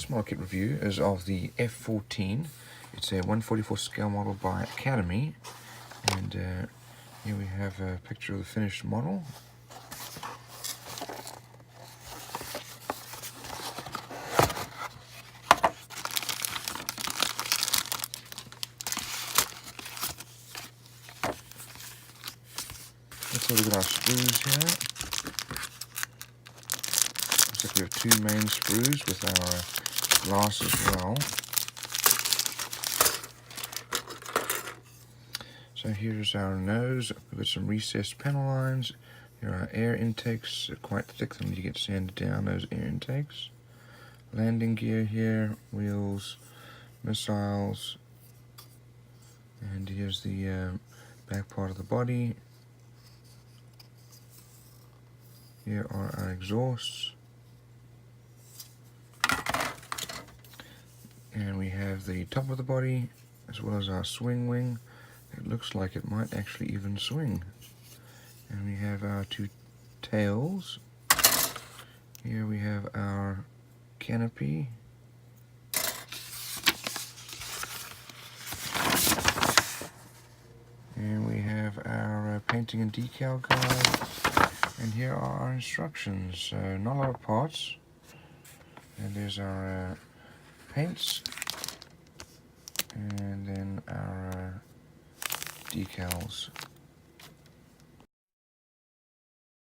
This model kit review is of the F-14. It's a 1/44 scale model by Academy, and here we have a picture of the finished model. Let's have a look at our screws here. Looks like we have two main screws with our glass as well. So here's our nose with some recessed panel lines. Here are air intakes, quite thick, they need to get sanded down, those air intakes. Landing gear here, wheels, missiles, and here's the back part of the body. Here are our exhausts. And we have the top of the body, as well as our swing wing. It looks like it might actually even swing. And we have our two tails. Here we have our canopy. And we have our painting and decal guide. And here are our instructions. So not a lot of parts. And there's our paints. And then our decals.